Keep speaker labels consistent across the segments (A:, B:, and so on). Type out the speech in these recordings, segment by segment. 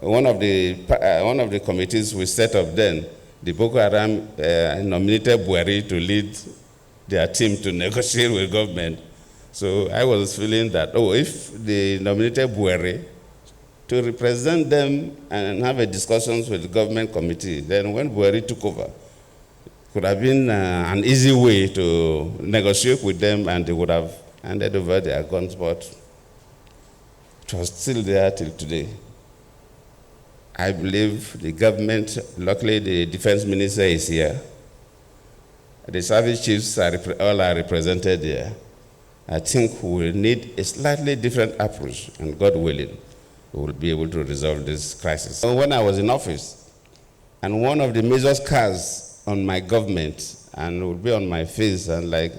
A: one of the committees we set up then, the Boko Haram nominated Buhari to lead their team to negotiate with government. So I was feeling that, if they nominated Buhari to represent them and have a discussions with the government committee, then when Buhari took over, it could have been an easy way to negotiate with them, and they would have handed over their guns, but it was still there till today. I believe the government, luckily the defense minister is here. The service chiefs all are represented here. I think we will need a slightly different approach, and God willing, we will be able to resolve this crisis. When I was in office, and one of the major scars on my government, and it will be on my face, and like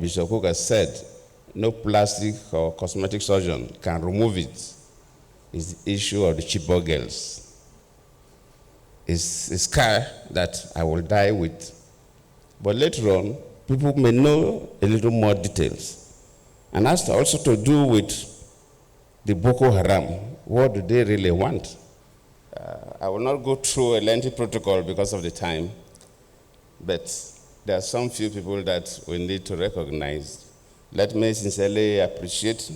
A: Bishop Cook has said, no plastic or cosmetic surgeon can remove it, is the issue of the Chibok girls. It's a scar that I will die with. But later on, people may know a little more details. And that's also to do with the Boko Haram. What do they really want? I will not go through a lengthy protocol because of the time, but there are some few people that we need to recognize. Let me sincerely appreciate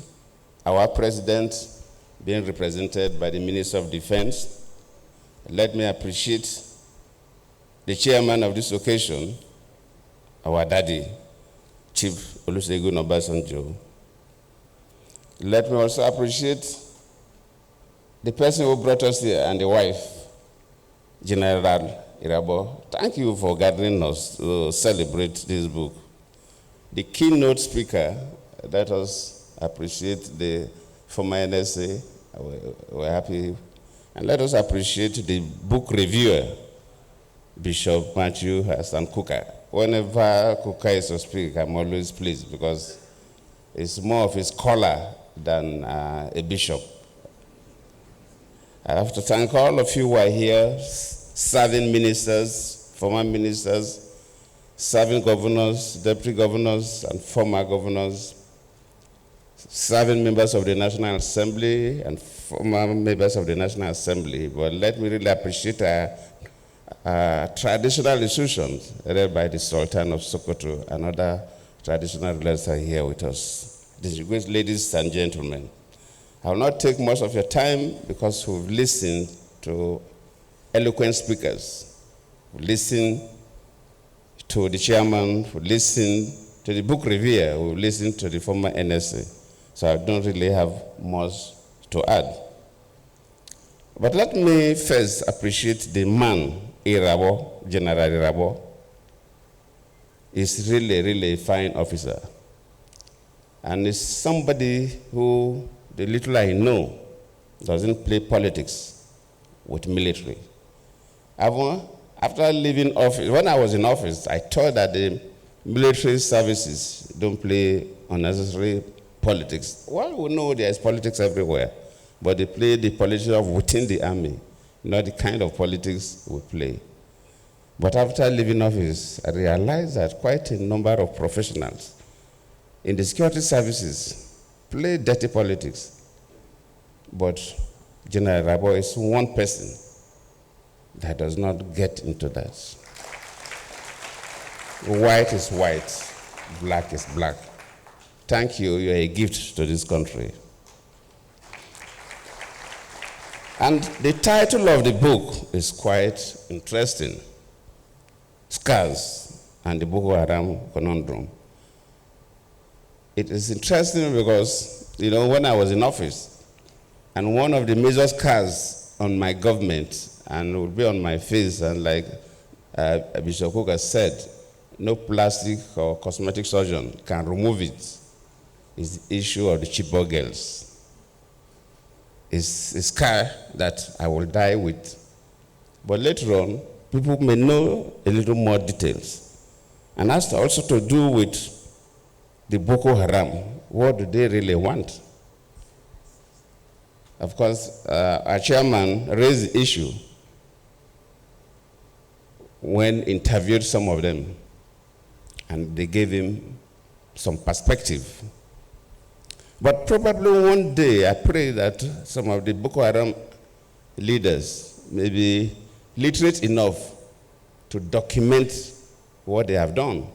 A: our president being represented by the Minister of Defense. Let me appreciate the chairman of this occasion, our daddy, Chief Olusegun Obasanjo. Let me also appreciate the person who brought us here and the wife, General Irabo. Thank you for gathering us to celebrate this book. The keynote speaker, let us appreciate the former NSA. We're happy. And let us appreciate the book reviewer, Bishop Matthew Hassan Kuka. Whenever Kuka is to speak, I'm always pleased because it's more of a scholar than a bishop. I have to thank all of you who are here, serving ministers, former ministers, serving governors, deputy governors, and former governors, serving members of the National Assembly and former members of the National Assembly. But let me really appreciate our traditional institutions led by the Sultan of Sokoto and other traditional rulers are here with us. Distinguished ladies and gentlemen, I will not take much of your time because we've listened to eloquent speakers. We've listened to the chairman, we've listened to the book reviewer, we've listened to the former NSA. So I don't really have much to add. But let me first appreciate the man, Irabo, General Irabo. He's really, really a fine officer. And he's somebody who, the little I know, doesn't play politics with military. After leaving office, when I was in office, I thought that the military services don't play unnecessary politics. Well, we know there is politics everywhere, but they play the politics of within the army, not the kind of politics we play. But after leaving office, I realized that quite a number of professionals in the security services play dirty politics. But General Rabo is one person that does not get into that. White is white, black is black. Thank you, you're a gift to this country. And the title of the book is quite interesting. Scars and the Boko Haram Conundrum. It is interesting because, when I was in office, and one of the major scars on my government, and it will be on my face, and like Bishop Cook has said, no plastic or cosmetic surgeon can remove it, is the issue of the Chibok girls. It's a scar that I will die with. But later on, people may know a little more details. And that's also to do with the Boko Haram. What do they really want? Of course, our chairman raised the issue when interviewed some of them, and they gave him some perspective. But probably one day, I pray that some of the Boko Haram leaders may be literate enough to document what they have done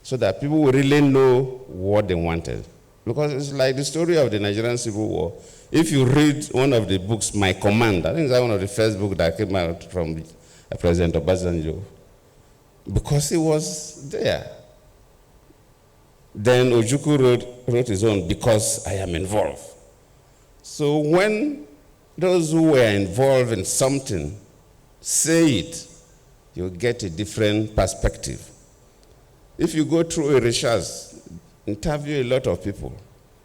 A: so that people will really know what they wanted. Because it's like the story of the Nigerian Civil War. If you read one of the books, My Command, I think it's one of the first books that came out from President Obasanjo, because he was there. Then Ojukwu wrote his own, Because I Am Involved. So when those who were involved in something say it, you get a different perspective. If you go through a research, interview a lot of people,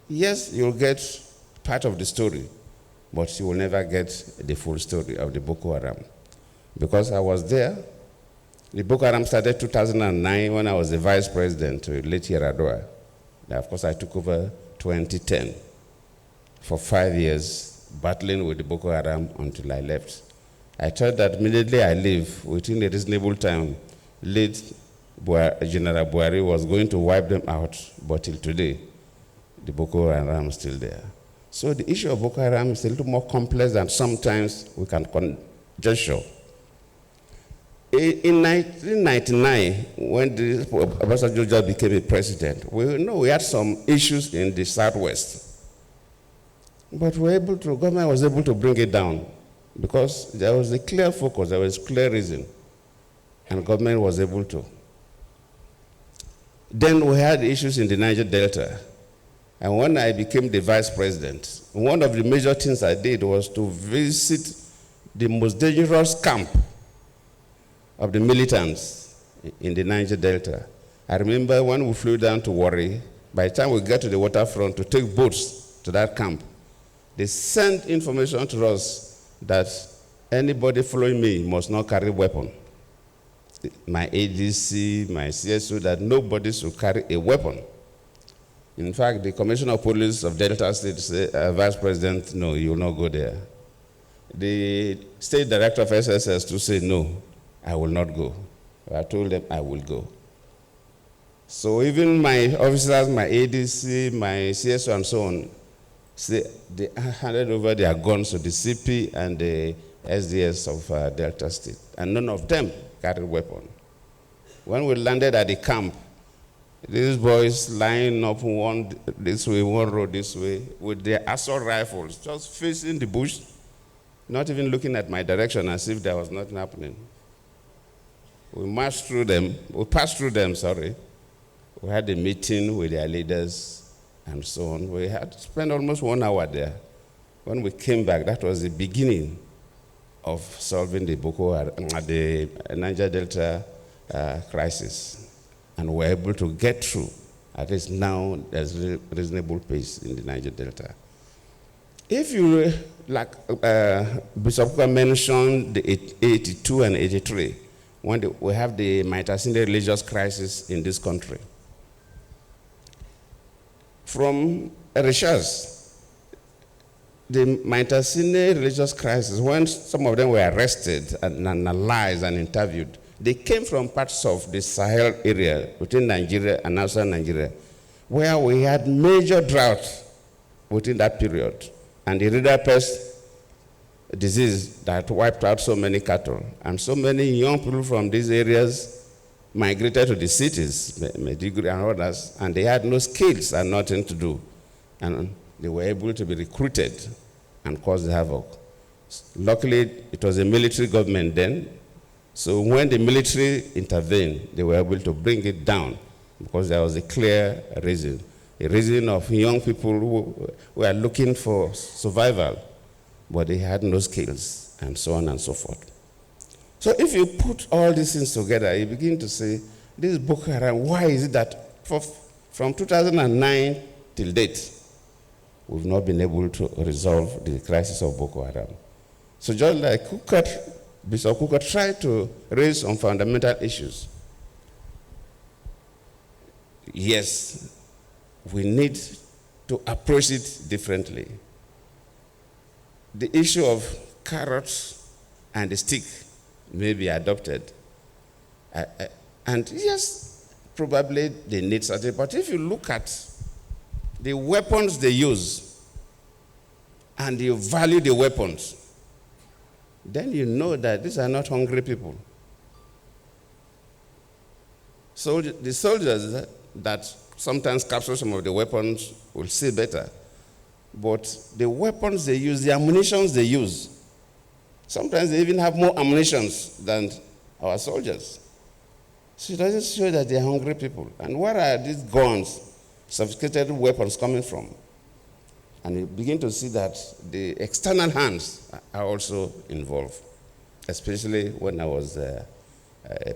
A: yes, you'll get part of the story, but you will never get the full story of the Boko Haram. Because I was there. The Boko Haram started 2009 when I was the vice president to late Yaradua. Now, of course, I took over 2010 for 5 years, battling with the Boko Haram until I left. I thought that immediately I leave, within a reasonable time, late General Buhari was going to wipe them out, but till today, the Boko Haram is still there. So the issue of Boko Haram is a little more complex than sometimes we can conjecture. In 1999, when Obasanjo just became a president, we know we had some issues in the Southwest. But government was able to bring it down because there was a clear focus, there was clear reason, and government was able to. Then we had issues in the Niger Delta. And when I became the vice president, one of the major things I did was to visit the most dangerous camp of the militants in the Niger Delta. I remember when we flew down to Warri, by the time we got to the waterfront to take boats to that camp, they sent information to us that anybody following me must not carry a weapon. My ADC, my CSO, that nobody should carry a weapon. In fact, the Commissioner of Police of Delta State said, Vice President, no, you will not go there. The State Director of SSS to say, no, I will not go. I told them I will go. So even my officers, my ADC, my CSO, and so on, they handed over their guns to the CP and the SDS of Delta State, and none of them carried weapon. When we landed at the camp, these boys lining up one this way, one road this way, with their assault rifles, just facing the bush, not even looking at my direction as if there was nothing happening. We passed through them, We had a meeting with their leaders and so on. We had spent almost 1 hour there. When we came back, that was the beginning of solving the the Niger Delta crisis. And we're able to get through. At least now, there's a reasonable pace in the Niger Delta. If you, like Bishop Kuka mentioned, the 82 and 83, when we have the Maitasine religious crisis in this country. From research, the Maitasine religious crisis, when some of them were arrested and analyzed and interviewed, they came from parts of the Sahel area within Nigeria and outside Nigeria, where we had major drought within that period, and the Rider pest disease that wiped out so many cattle. And so many young people from these areas migrated to the cities, Maiduguri and others, and they had no skills and nothing to do. And they were able to be recruited and cause havoc. Luckily, it was a military government then, so when the military intervened, they were able to bring it down because there was a clear reason. A reason of young people who were looking for survival, but they had no skills, and so on and so forth. So if you put all these things together, you begin to say, this Boko Haram, why is it that from 2009 till date, we've not been able to resolve the crisis of Boko Haram? So just like Bishop Kuka tried to raise some fundamental issues. Yes, we need to approach it differently. The issue of carrots and the stick may be adopted. And yes, probably they need certain, but if you look at the weapons they use and you value the weapons, then you know that these are not hungry people. So the soldiers that sometimes capture some of the weapons will see better. But the weapons they use, the ammunitions they use, sometimes they even have more ammunitions than our soldiers. So it doesn't show that they're hungry people. And where are these guns, sophisticated weapons coming from? And you begin to see that the external hands are also involved, especially when I was a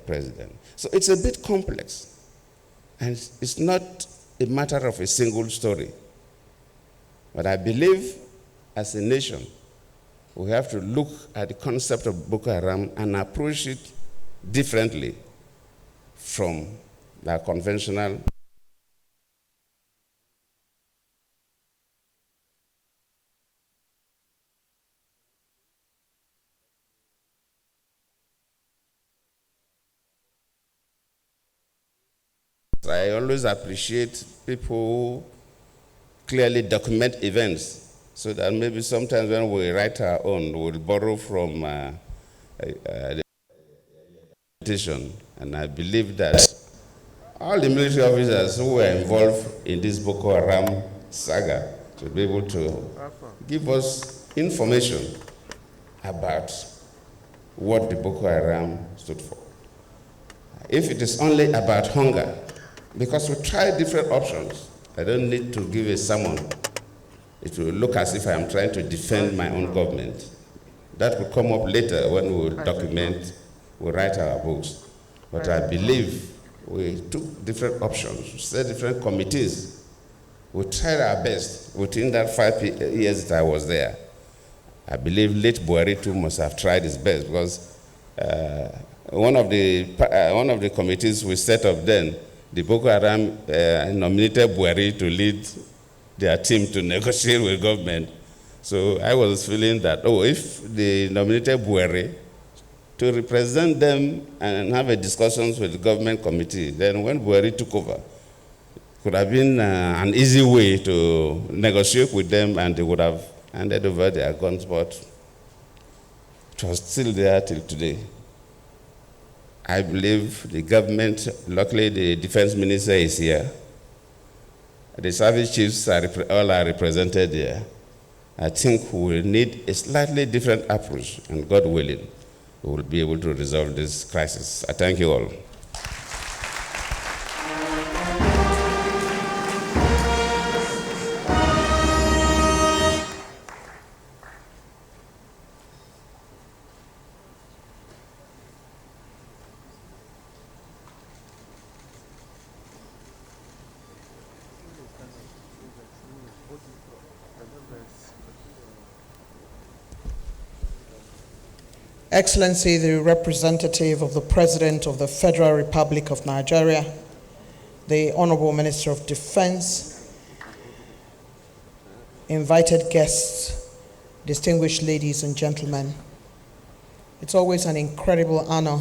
A: president. So it's a bit complex. And it's not a matter of a single story. But I believe as a nation, we have to look at the concept of Boko Haram and approach it differently from the conventional. I always appreciate people who clearly document events so that maybe sometimes when we write our own, we'll borrow from the documentation. And I believe that all the military officers who were involved in this Boko Haram saga should be able to give us information about what the Boko Haram stood for. If it is only about hunger, because we tried different options, I don't need to give a sermon. It will look as if I am trying to defend my own government. That will come up later when we will document, we write our books. But I believe we took different options, set different committees. We tried our best within that 5 years that I was there. I believe late Buhari too must have tried his best, because one of the committees we set up then, the Boko Haram nominated Buhari to lead their team to negotiate with government. So I was feeling that, if they nominated Buhari to represent them and have a discussions with the government committee, then when Buhari took over, it could have been an easy way to negotiate with them, and they would have handed over their guns, but it was still there till today. I believe the government, luckily the defense minister is here. The service chiefs all are represented here. I think we will need a slightly different approach, and God willing, we will be able to resolve this crisis. I thank you all.
B: Excellency, the representative of the President of the Federal Republic of Nigeria, the Honorable Minister of Defense, invited guests, distinguished ladies and gentlemen. It's always an incredible honor